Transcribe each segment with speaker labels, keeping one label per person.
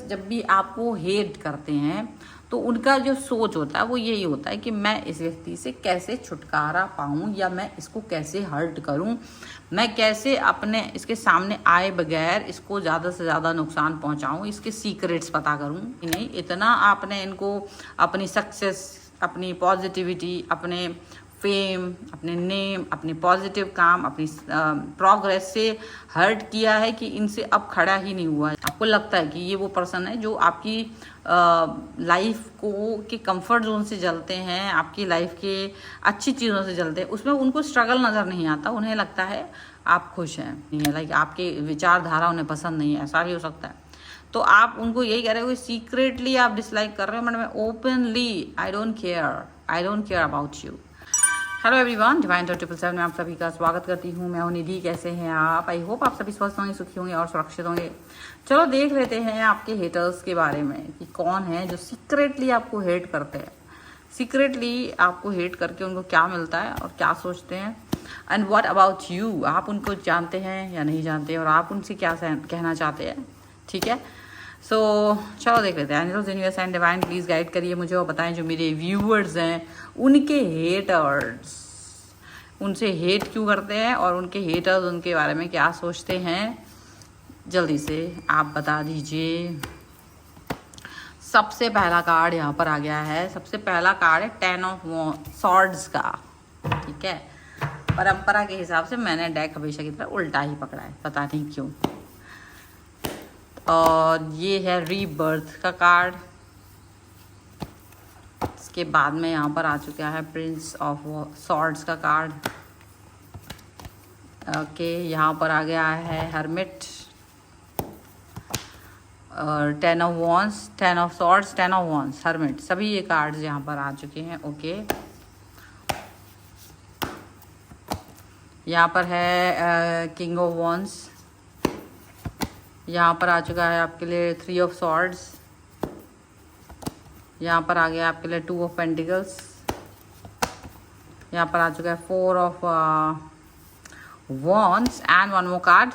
Speaker 1: जब भी आपको हेट करते हैं तो उनका जो सोच होता है वो यही होता है कि मैं इस व्यक्ति से कैसे छुटकारा पाऊं या मैं इसको कैसे हर्ट करूं, मैं कैसे अपने इसके सामने आए बगैर इसको ज़्यादा से ज़्यादा नुकसान पहुंचाऊं, इसके सीक्रेट्स पता करूं। नहीं, इतना आपने इनको अपनी सक्सेस, अपनी पॉजिटिविटी, अपने फेम, अपने नेम, अपने पॉजिटिव काम, अपनी प्रोग्रेस से हर्ट किया है कि इनसे अब खड़ा ही नहीं हुआ है। आपको लगता है कि ये वो पर्सन है जो आपकी लाइफ को के कंफर्ट जोन से जलते हैं, आपकी लाइफ के अच्छी चीज़ों से जलते हैं, उसमें उनको स्ट्रगल नज़र नहीं आता। उन्हें लगता है आप खुश हैं, लाइक आपके विचारधारा उन्हें पसंद नहीं है, ऐसा भी हो सकता है। तो आप उनको यही कह रहे हो, सीक्रेटली आप डिसलाइक कर रहे हो, मतलब openly I don't care about you. Hello everyone, divine 777 में आप सभी का स्वागत करती हूँ। मैं हूँ निधि। कैसे हैं आप? आई होप आप सभी स्वस्थ होंगे, सुखी होंगे और सुरक्षित होंगे। चलो देख लेते हैं आपके हेटर्स के बारे में कि कौन है जो सीक्रेटली आपको हेट करते हैं। सीक्रेटली आपको हेट करके उनको क्या मिलता है और क्या सोचते हैं, एंड व्हाट अबाउट यू, आप उनको जानते हैं या नहीं जानते और आप उनसे क्या कहना चाहते हैं। ठीक है, सो चलो देख लेते हैं। Angels, universe and divine please guide करिए मुझे और बताएं जो मेरे व्यूअर्स हैं उनके हेटर्स उनसे हेट क्यों करते हैं और उनके हेटर्स उनके बारे में क्या सोचते हैं। जल्दी से आप बता दीजिए। सबसे पहला कार्ड यहाँ पर आ गया है। सबसे पहला कार्ड है 10 ऑफ सॉर्ड्स का। ठीक है, परंपरा के हिसाब से मैंने डेक हमेशा की तरह उल्टा ही पकड़ा है, पता नहीं क्यों। और ये है रीबर्थ का कार्ड। इसके बाद में यहाँ पर आ चुका है प्रिंस ऑफ सॉर्ड्स का कार्ड। ओके, यहाँ पर आ गया है हर्मिट और 10 of wands, 10 of swords, 10 of wands, hermit, सभी ये कार्ड्स यहाँ पर आ चुके हैं। ओके, यहाँ पर है किंग ऑफ वॉन्स। यहाँ पर आ चुका है आपके लिए 3 ऑफ सॉर्ड्स। यहाँ पर आ गया आपके लिए 2 ऑफ पेंटिकल्स। यहाँ पर आ चुका है 4 of wands and one more card,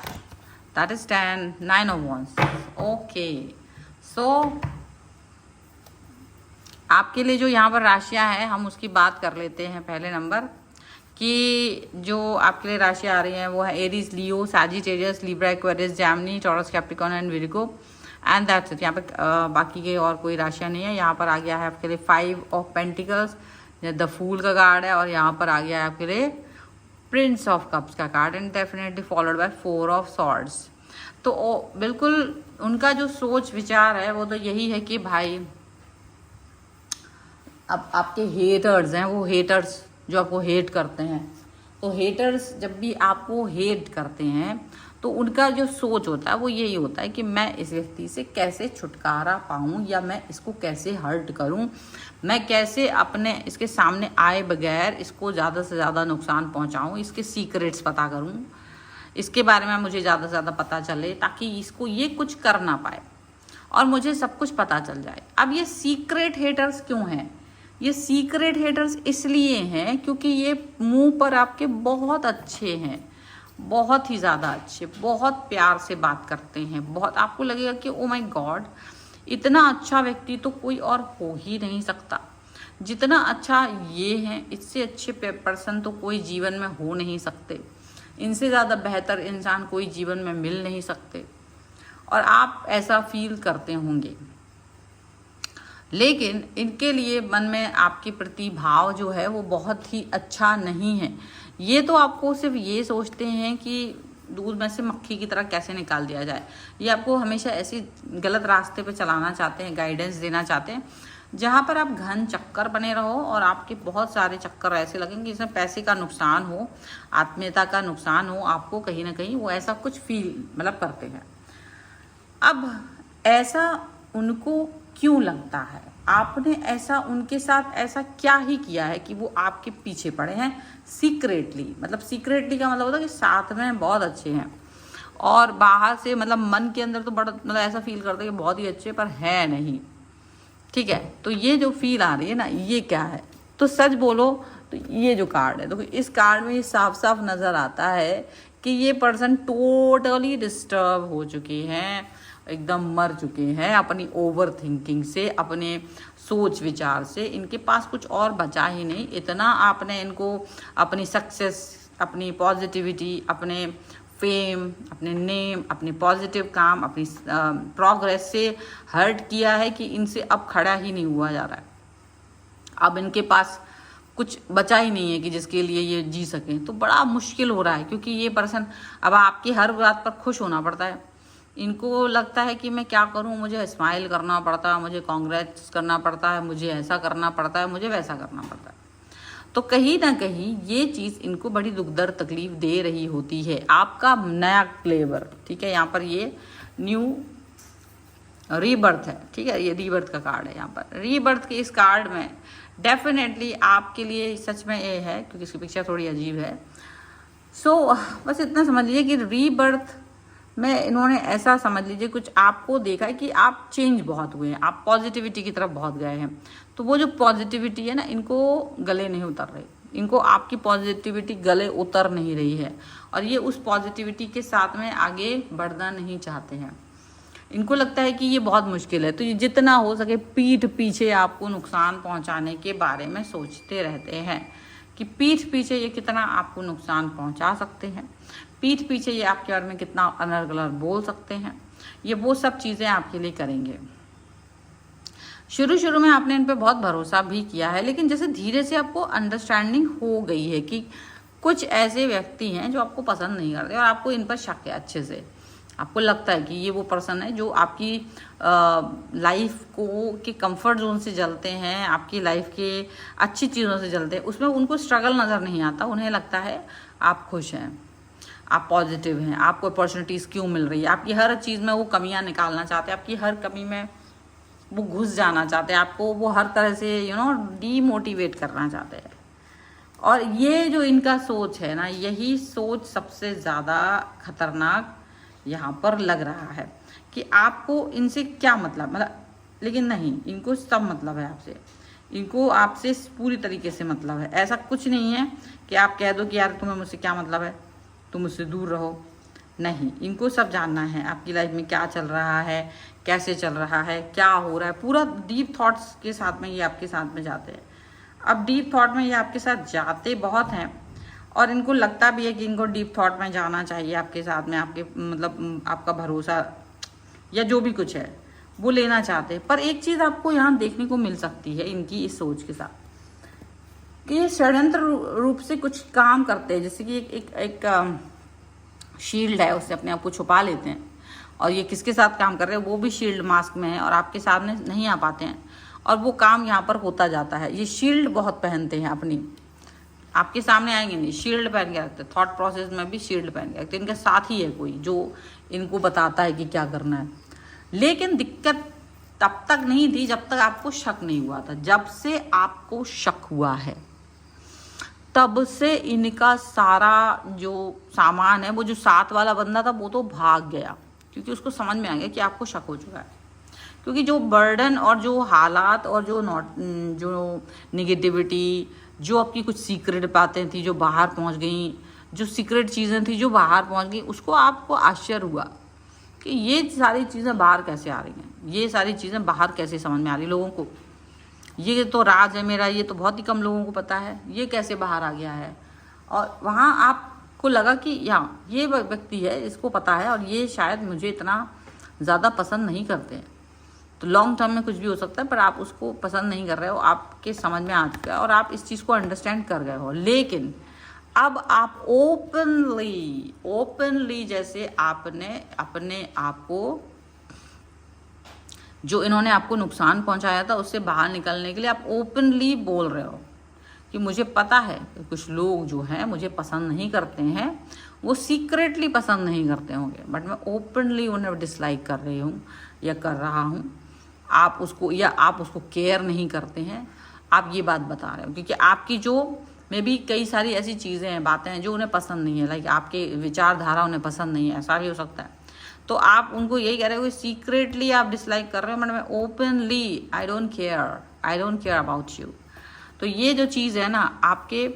Speaker 1: that is 9 of wands. Okay, so आपके लिए जो यहाँ पर राशियाँ हैं हम उसकी बात कर लेते हैं। पहले नंबर कि जो आपके लिए राशियाँ आ रही हैं वो है Aries, Leo, Sagittarius, Libra, Aquarius, Gemini, taurus, Capricorn and Virgo and that's it. यहाँ पे बाकी के और कोई राशियाँ नहीं है। यहाँ पर आ गया है आपके लिए 5 ऑफ पेंटिकल्स, द फूल का कार्ड है, और यहाँ पर आ गया है आपके लिए प्रिंस ऑफ कप्स का card and definitely followed by 4 of swords. तो बिल्कुल उनका जो सोच विचार है वो तो यही है कि भाई अब आपके हेटर्स हैं, वो हेटर्स जो आपको हेट करते हैं, तो हेटर्स जब भी आपको हेट करते हैं तो उनका जो सोच होता है वो यही होता है कि मैं इस व्यक्ति से कैसे छुटकारा पाऊं या मैं इसको कैसे हर्ट करूं, मैं कैसे अपने इसके सामने आए बगैर इसको ज़्यादा से ज़्यादा नुकसान पहुंचाऊं, इसके सीक्रेट्स पता करूं, इसके बारे में मुझे ज़्यादा से ज़्यादा पता चले ताकि इसको ये कुछ कर ना पाए और मुझे सब कुछ पता चल जाए। अब ये सीक्रेट हेटर्स क्यों हैं? ये सीक्रेट हेटर्स इसलिए हैं क्योंकि ये मुंह पर आपके बहुत अच्छे हैं, बहुत ही ज़्यादा अच्छे, बहुत प्यार से बात करते हैं, बहुत आपको लगेगा कि ओ माय गॉड, इतना अच्छा व्यक्ति तो कोई और हो ही नहीं सकता, जितना अच्छा ये हैं इससे अच्छे पर्सन तो कोई जीवन में हो नहीं सकते, इनसे ज़्यादा बेहतर इंसान कोई जीवन में मिल नहीं सकते, और आप ऐसा फील करते होंगे। लेकिन इनके लिए मन में आपके प्रति भाव जो है वो बहुत ही अच्छा नहीं है। ये तो आपको सिर्फ ये सोचते हैं कि दूध में से मक्खी की तरह कैसे निकाल दिया जाए। ये आपको हमेशा ऐसी गलत रास्ते पे चलाना चाहते हैं, गाइडेंस देना चाहते हैं जहाँ पर आप घन चक्कर बने रहो और आपके बहुत सारे चक्कर ऐसे लगेंगे जिसमें पैसे का नुकसान हो, आत्मीयता का नुकसान हो, आपको कहीं ना कहीं वो ऐसा कुछ फील मतलब करते हैं। अब ऐसा उनको क्यों लगता है? आपने ऐसा उनके साथ ऐसा क्या ही किया है कि वो आपके पीछे पड़े हैं सीक्रेटली? मतलब सीक्रेटली का मतलब होता है कि साथ में बहुत अच्छे हैं और बाहर से मतलब मन के अंदर तो बड़ा मतलब ऐसा फील करते हैं कि बहुत ही अच्छे, पर है नहीं। ठीक है, तो ये जो फील आ रही है ना, ये क्या है? तो सच बोलो तो ये जो कार्ड है, देखो इस कार्ड में ये साफ साफ नज़र आता है कि ये पर्सन टोटली डिस्टर्ब हो चुकी हैं एकदम मर चुके हैं अपनी ओवर थिंकिंग से, अपने सोच विचार से। इनके पास कुछ और बचा ही नहीं। इतना आपने इनको अपनी सक्सेस, अपनी पॉजिटिविटी, अपने फेम, अपने नेम, अपने पॉजिटिव काम, अपनी प्रोग्रेस से हर्ट किया है कि इनसे अब खड़ा ही नहीं हुआ जा रहा है। अब इनके पास कुछ बचा ही नहीं है कि जिसके लिए ये जी सकें। तो बड़ा मुश्किल हो रहा है, क्योंकि ये पर्सन अब आपकी हर बात पर खुश होना पड़ता है। इनको लगता है कि मैं क्या करूं, मुझे स्माइल करना पड़ता है, मुझे कांग्रेट्स करना पड़ता है, मुझे ऐसा करना पड़ता है, मुझे वैसा करना पड़ता है। तो कहीं ना कहीं ये चीज़ इनको बड़ी दुखदर्द तकलीफ दे रही होती है। आपका नया फ्लेवर, ठीक है, यहाँ पर ये न्यू रीबर्थ है, ठीक है, ये रीबर्थ का कार्ड है। यहाँ पर रीबर्थ के इस कार्ड में डेफिनेटली आपके लिए सच में ये है, क्योंकि इसकी पिक्चर थोड़ी अजीब है। सो बस इतना समझ लीजिए कि रीबर्थ में इन्होंने ऐसा समझ लीजिए कुछ आपको देखा है कि आप चेंज बहुत हुए हैं, आप पॉजिटिविटी की तरफ बहुत गए हैं। तो वो जो पॉजिटिविटी है ना, इनको गले नहीं उतर रही, इनको आपकी पॉजिटिविटी गले उतर नहीं रही है, और ये उस पॉजिटिविटी के साथ में आगे बढ़ना नहीं चाहते हैं। इनको लगता है कि ये बहुत मुश्किल है, तो ये जितना हो सके पीठ पीछे आपको नुकसान पहुंचाने के बारे में सोचते रहते हैं कि पीठ पीछे ये कितना आपको नुकसान पहुंचा सकते हैं, पीठ पीछे ये आपके बारे में कितना अनर्गल बोल सकते हैं। ये वो सब चीज़ें आपके लिए करेंगे। शुरू में आपने इन पे बहुत भरोसा भी किया है, लेकिन जैसे धीरे से आपको अंडरस्टैंडिंग हो गई है कि कुछ ऐसे व्यक्ति हैं जो आपको पसंद नहीं करते, और आपको इन पर शक है अच्छे से। आपको लगता है कि ये वो पर्सन है जो आपकी लाइफ को के कंफर्ट जोन से जलते हैं, आपकी लाइफ के अच्छी चीज़ों से जलते हैं, उसमें उनको स्ट्रगल नज़र नहीं आता। उन्हें लगता है आप खुश हैं, आप पॉजिटिव हैं, आपको अपॉर्चुनिटीज़ क्यों मिल रही है। आपकी हर चीज़ में वो कमियां निकालना चाहते हैं, आपकी हर कमी में वो घुस जाना चाहते हैं, आपको वो हर तरह से डीमोटिवेट करना चाहते हैं। और ये जो इनका सोच है ना, यही सोच सबसे ज़्यादा खतरनाक यहाँ पर लग रहा है कि आपको इनसे क्या मतलब, लेकिन नहीं, इनको सब मतलब है आपसे, इनको आपसे पूरी तरीके से मतलब है। ऐसा कुछ नहीं है कि आप कह दो कि यार तुम्हें मुझसे क्या मतलब है, तुम मुझसे दूर रहो। नहीं, इनको सब जानना है आपकी लाइफ में क्या चल रहा है, कैसे चल रहा है, क्या हो रहा है। पूरा डीप थॉट्स के साथ में ये आपके साथ में जाते हैं। अब डीप थॉट में ये आपके साथ जाते बहुत हैं, और इनको लगता भी है कि इनको डीप थॉट में जाना चाहिए आपके साथ में, आपके मतलब आपका भरोसा या जो भी कुछ है वो लेना चाहते हैं। पर एक चीज़ आपको यहाँ देखने को मिल सकती है इनकी इस सोच के साथ कि ये षड्यंत्र रूप से कुछ काम करते हैं। जैसे कि एक शील्ड है, उससे अपने आप को छुपा लेते हैं, और ये किसके साथ काम कर रहे हैं वो भी शील्ड मास्क में है, और आपके सामने नहीं आ पाते हैं, और वो काम यहाँ पर होता जाता है। ये शील्ड बहुत पहनते हैं अपनी, आपके सामने आएंगे नहीं, शील्ड पहन के रखते हैं। थॉट प्रोसेस में भी शील्ड पहन के रखते हैं। इनका साथ ही है कोई जो इनको बताता है कि क्या करना है। लेकिन दिक्कत तब तक नहीं थी जब तक आपको शक नहीं हुआ था। जब से आपको शक हुआ है, तब से इनका सारा जो सामान है, वो जो साथ वाला बंदा था वो तो भाग गया, क्योंकि उसको समझ में आ गया कि आपको शक हो चुका है। क्योंकि जो बर्डन और जो हालात और जो निगेटिविटी, जो आपकी कुछ सीक्रेट बातें थी जो बाहर पहुंच गई, जो सीक्रेट चीज़ें थी जो बाहर पहुंच गई, उसको आपको आश्चर्य हुआ कि ये सारी चीज़ें बाहर कैसे आ रही हैं, ये सारी चीज़ें बाहर कैसे समझ में आ रही लोगों को। ये तो राज है मेरा, ये तो बहुत ही कम लोगों को पता है, ये कैसे बाहर आ गया है। और वहाँ आपको लगा कि यहाँ ये व्यक्ति है, इसको पता है, और ये शायद मुझे इतना ज़्यादा पसंद नहीं करते। तो लॉन्ग टर्म में कुछ भी हो सकता है, पर आप उसको पसंद नहीं कर रहे हो, आपके समझ में आ चुका है और आप इस चीज़ को अंडरस्टैंड कर गए हो। लेकिन अब आप ओपनली जैसे आपने अपने आप को, जो इन्होंने आपको नुकसान पहुंचाया था उससे बाहर निकलने के लिए आप ओपनली बोल रहे हो कि मुझे पता है कि कुछ लोग जो हैं मुझे पसंद नहीं करते हैं, वो सीक्रेटली पसंद नहीं करते होंगे, बट मैं ओपनली उन्हें डिसलाइक कर रही हूँ या कर रहा हूँ। आप उसको केयर नहीं करते हैं, आप ये बात बता रहे हो, क्योंकि आपकी जो में भी कई सारी ऐसी चीज़ें हैं, बातें हैं जो उन्हें पसंद नहीं है, लाइक आपके विचारधारा उन्हें पसंद नहीं है, ऐसा भी हो सकता है। तो आप उनको यही कह रहे हो कि सीक्रेटली आप डिसलाइक कर रहे हो, मतलब openly I don't care about you. तो ये जो चीज़ है ना आपके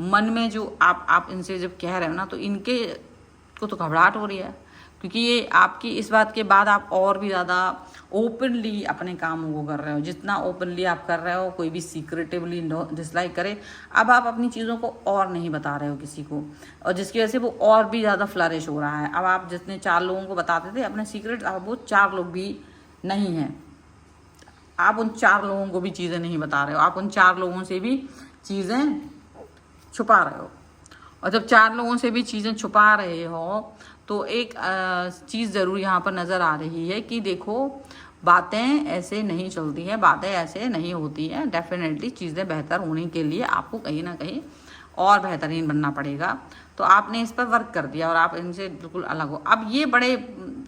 Speaker 1: मन में, जो आप इनसे जब कह रहे हो ना, तो इनके को तो घबराहट हो रही है, क्योंकि ये आपकी इस बात के बाद आप और भी ज़्यादा ओपनली अपने कामों को कर रहे हो। जितना ओपनली आप कर रहे हो, कोई भी सीक्रेटिवली डिसलाइक करे, अब आप अपनी चीज़ों को और नहीं बता रहे हो किसी को, और जिसकी वजह से वो और भी ज़्यादा फ्लरिश हो रहा है। अब आप जितने 4 लोगों को बताते थे अपने सीक्रेट, अब वो 4 लोग भी नहीं हैं, आप उन 4 लोगों को भी चीज़ें नहीं बता रहे हो, आप उन 4 लोगों से भी चीज़ें छुपा रहे हो। और जब 4 लोगों से भी चीज़ें छुपा रहे हो तो एक चीज़ ज़रूर यहाँ पर नज़र आ रही है कि देखो, बातें ऐसे नहीं चलती हैं, बातें ऐसे नहीं होती हैं। डेफिनेटली चीज़ें बेहतर होने के लिए आपको कहीं ना कहीं और बेहतरीन बनना पड़ेगा। तो आपने इस पर वर्क कर दिया और आप इनसे बिल्कुल अलग हो। अब ये बड़े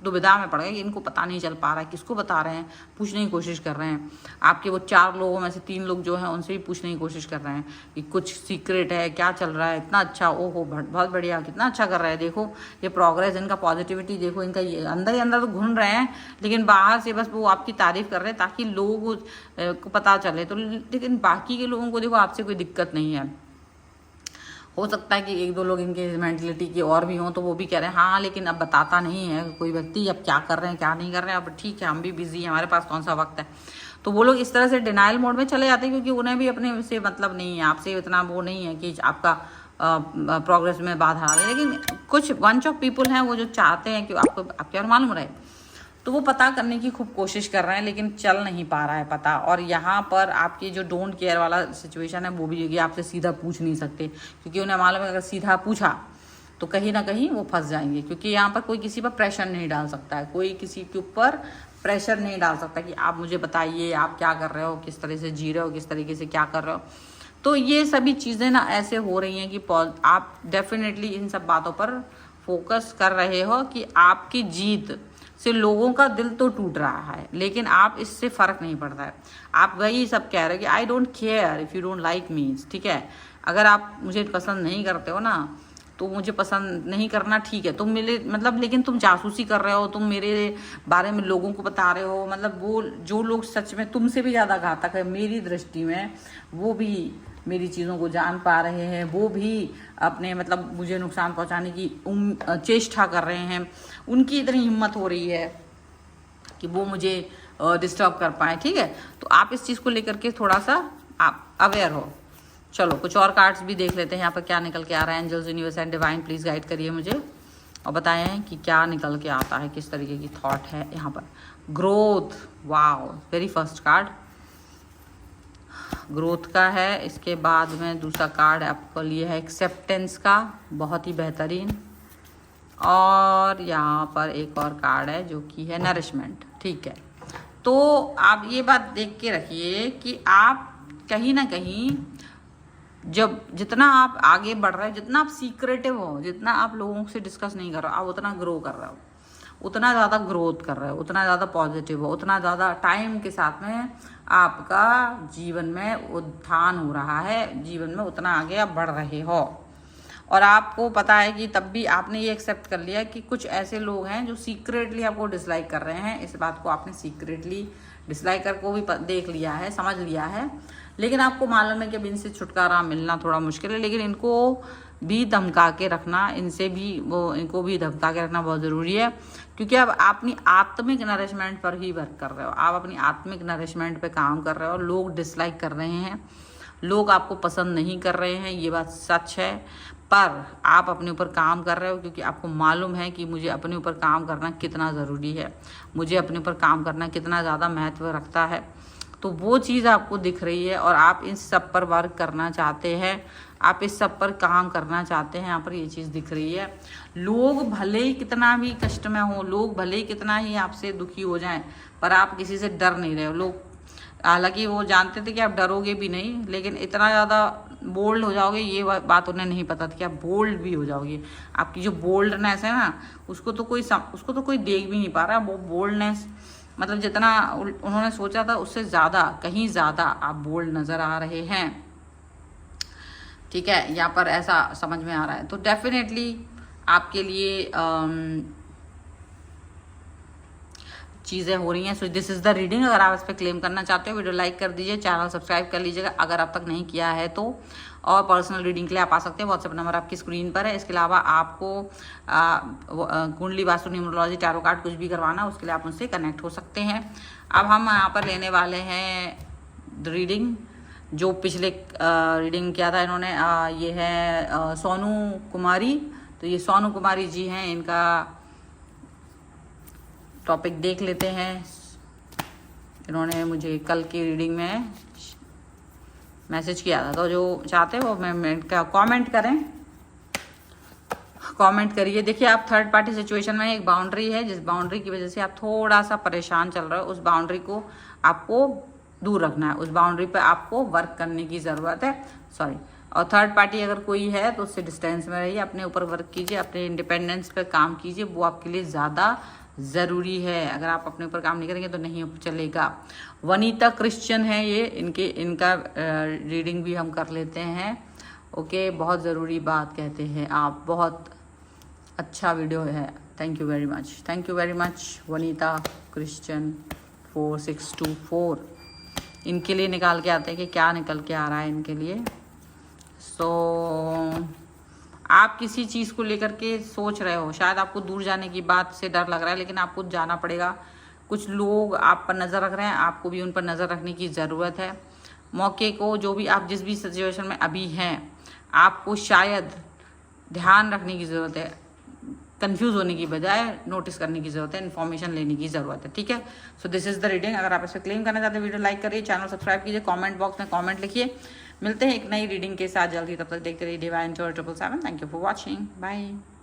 Speaker 1: दुविधा में पड़ गए कि इनको पता नहीं चल पा रहा है, किसको बता रहे हैं, पूछने की कोशिश कर रहे हैं। आपके वो 4 लोगों में से 3 लोग जो हैं उनसे भी पूछने की कोशिश कर रहे हैं कि कुछ सीक्रेट है, क्या चल रहा है, इतना अच्छा, ओहो बहुत बढ़िया, कितना अच्छा कर रहा है, देखो ये प्रोग्रेस, इनका पॉजिटिविटी देखो, इनका ये अंदर ही अंदर तो घुन रहे हैं, लेकिन बाहर से बस वो आपकी तारीफ कर रहे हैं ताकि लोगों को पता चले। तो लेकिन बाकी के लोगों को देखो आपसे कोई दिक्कत नहीं है। हो सकता है कि 1-2 लोग इनके मेंटलिटी के और भी हों तो वो भी कह रहे हैं हाँ, लेकिन अब बताता नहीं है कोई व्यक्ति, अब क्या कर रहे हैं क्या नहीं कर रहे हैं, अब ठीक है हम भी बिजी हैं, हमारे पास कौन सा वक्त है। तो वो लोग इस तरह से डिनाइल मोड में चले जाते हैं क्योंकि उन्हें भी अपने से मतलब नहीं है, आपसे इतना वो नहीं है कि आपका प्रोग्रेस में बाधा आ रही है। लेकिन कुछ बंच ऑफ पीपल हैं वो जो चाहते हैं कि आपको आपके और मालूम रहे, तो वो पता करने की खूब कोशिश कर रहे हैं लेकिन चल नहीं पा रहा है पता। और यहाँ पर आपकी जो डोंट केयर वाला सिचुएशन है वो भी है कि आपसे सीधा पूछ नहीं सकते, क्योंकि उन्हें मालूम है अगर सीधा पूछा तो कहीं ना कहीं वो फंस जाएंगे। क्योंकि यहाँ पर कोई किसी पर प्रेशर नहीं डाल सकता है, कोई किसी के ऊपर प्रेशर नहीं डाल सकता कि आप मुझे बताइए आप क्या कर रहे हो, किस तरह से जी रहे हो, किस तरीके से क्या कर रहे हो। तो ये सभी चीज़ें ना ऐसे हो रही हैं कि आप डेफिनेटली इन सब बातों पर फोकस कर रहे हो कि आपकी जीत से लोगों का दिल तो टूट रहा है, लेकिन आप इससे फ़र्क नहीं पड़ता है। आप वही सब कह रहे हो कि I don't care if you don't like me, ठीक है, अगर आप मुझे पसंद नहीं करते हो ना तो मुझे पसंद नहीं करना, ठीक है, तुम मेरे मतलब, लेकिन तुम जासूसी कर रहे हो, तुम मेरे बारे में लोगों को बता रहे हो। मतलब वो जो लोग सच में तुमसे भी ज़्यादा घातक है मेरी दृष्टि में, वो भी मेरी चीज़ों को जान पा रहे हैं, वो भी अपने मतलब मुझे नुकसान पहुंचाने की चेष्टा कर रहे हैं। उनकी इतनी हिम्मत हो रही है कि वो मुझे डिस्टर्ब कर पाए, ठीक है। तो आप इस चीज़ को लेकर के थोड़ा सा आप अवेयर हो। चलो कुछ और कार्ड्स भी देख लेते हैं यहाँ पर क्या निकल के आ रहा है। Angels, universe and divine please guide करिए मुझे और बताएं कि क्या निकल के आता है, किस तरीके की थॉट है यहाँ पर। Growth, wow, very first card growth का है। इसके बाद में दूसरा कार्ड आपको लिए है एक्सेप्टेंस का, बहुत ही बेहतरीन। और यहाँ पर एक और कार्ड है जो कि है नरिशमेंट, ठीक है। तो आप ये बात देख के रखिए कि आप कहीं ना कहीं जब जितना आप आगे बढ़ रहे हो, जितना आप सीक्रेटिव हो, जितना आप लोगों से डिस्कस नहीं कर रहे हो, आप उतना ग्रो कर रहे हो, उतना ज़्यादा ग्रोथ कर रहे हो, उतना ज़्यादा पॉजिटिव हो, उतना ज़्यादा टाइम के साथ में आपका जीवन में उत्थान हो रहा है, जीवन में उतना आगे आप बढ़ रहे हो। और आपको पता है कि तब भी आपने ये एक्सेप्ट कर लिया कि कुछ ऐसे लोग हैं जो सीक्रेटली आपको डिसलाइक कर रहे हैं। इस बात को आपने सीक्रेटली डिसलाइकर को भी देख लिया है, समझ लिया है, लेकिन आपको मालूम है कि अब इनसे छुटकारा मिलना थोड़ा मुश्किल है। लेकिन इनको भी धमका के रखना, इनको भी धमका के रखना बहुत ज़रूरी है, क्योंकि अब आप अपनी आत्मिक नरिशमेंट पर ही वर्क कर रहे हो, आप अपनी आत्मिक नरिशमेंट पे काम कर रहे हो। लोग डिसलाइक कर रहे हैं, लोग आपको पसंद नहीं कर रहे हैं, ये बात सच है, पर आप अपने ऊपर काम कर रहे हो क्योंकि आपको मालूम है कि मुझे अपने ऊपर काम करना कितना ज़रूरी है, मुझे अपने ऊपर काम करना कितना ज़्यादा महत्व रखता है। तो वो चीज़ आपको दिख रही है और आप इस सब पर वर्क करना चाहते हैं, आप इस सब पर काम करना चाहते हैं। यहाँ पर ये चीज़ दिख रही है। लोग भले ही कितना भी कष्ट में हो, लोग भले ही कितना ही आपसे दुखी हो जाएं, पर आप किसी से डर नहीं रहे हो। लोग हालांकि वो जानते थे कि आप डरोगे भी नहीं, लेकिन इतना ज़्यादा बोल्ड हो जाओगे ये बात उन्हें नहीं पता थी कि आप बोल्ड भी हो जाओगे। आपकी जो बोल्डनेस है ना, उसको तो कोई देख भी नहीं पा रहा। वो बोल्डनेस मतलब जितना उन्होंने सोचा था उससे ज़्यादा, कहीं ज़्यादा आप बोल्ड नज़र आ रहे हैं, ठीक है, यहाँ पर ऐसा समझ में आ रहा है। तो डेफिनेटली आपके लिए चीज़ें हो रही हैं। So this is the reading. अगर आप इस पर क्लेम करना चाहते हो वीडियो लाइक कर दीजिए, चैनल सब्सक्राइब कर लीजिएगा अगर अब तक नहीं किया है तो। और पर्सनल रीडिंग के लिए आप आ सकते हैं, व्हाट्सएप नंबर आपकी स्क्रीन पर है। इसके अलावा आपको कुंडली वास्तु न्यूमरोलॉजी टैरो कार्ड कुछ भी करवाना उसके लिए आप मुझसे कनेक्ट हो सकते हैं। अब हम यहाँ पर लेने वाले हैं रीडिंग जो पिछले रीडिंग किया था इन्होंने। ये है सोनू कुमारी। तो ये सोनू कुमारी जी हैं, इनका टॉपिक देख लेते हैं। इन्होंने मुझे कल की रीडिंग में मैसेज किया था, तो जो चाहते हैं वो मैं कमेंट करें, कमेंट करिए। देखिए आप थर्ड पार्टी सिचुएशन में एक बाउंड्री है, जिस बाउंड्री की वजह से आप थोड़ा सा परेशान चल रहे हो, उस बाउंड्री को आपको दूर रखना है, उस बाउंड्री पे आपको वर्क करने की ज़रूरत है। सॉरी। और थर्ड पार्टी अगर कोई है तो उससे डिस्टेंस में रहिए, अपने ऊपर वर्क कीजिए, अपने इंडिपेंडेंस पे काम कीजिए, वो आपके लिए ज़्यादा ज़रूरी है। अगर आप अपने ऊपर काम नहीं करेंगे तो नहीं चलेगा। वनीता क्रिश्चियन है ये, इनका रीडिंग भी हम कर लेते हैं। ओके, बहुत ज़रूरी बात कहते हैं आप, बहुत अच्छा वीडियो है। Thank you very much, thank you very much Vanita Christian 4624। इनके लिए निकाल के आते हैं कि क्या निकल के आ रहा है इनके लिए। आप किसी चीज़ को लेकर के सोच रहे हो, शायद आपको दूर जाने की बात से डर लग रहा है, लेकिन आपको जाना पड़ेगा। कुछ लोग आप पर नज़र रख रहे हैं, आपको भी उन पर नज़र रखने की ज़रूरत है। मौके को जो भी आप जिस भी सिचुएशन में अभी हैं, आपको शायद ध्यान रखने की ज़रूरत है, कंफ्यूज होने की बजाय नोटिस करने की ज़रूरत है, इन्फॉर्मेशन लेने की ज़रूरत है। ठीक है, so this is the reading. अगर आप इसे क्लेम करना चाहते हैं वीडियो लाइक करिए, चैनल सब्सक्राइब कीजिए, कमेंट बॉक्स में कमेंट लिखिए। मिलते हैं एक नई रीडिंग के साथ जल्दी, तब तक देखते रहिए divine 777। Thank you for watching, bye.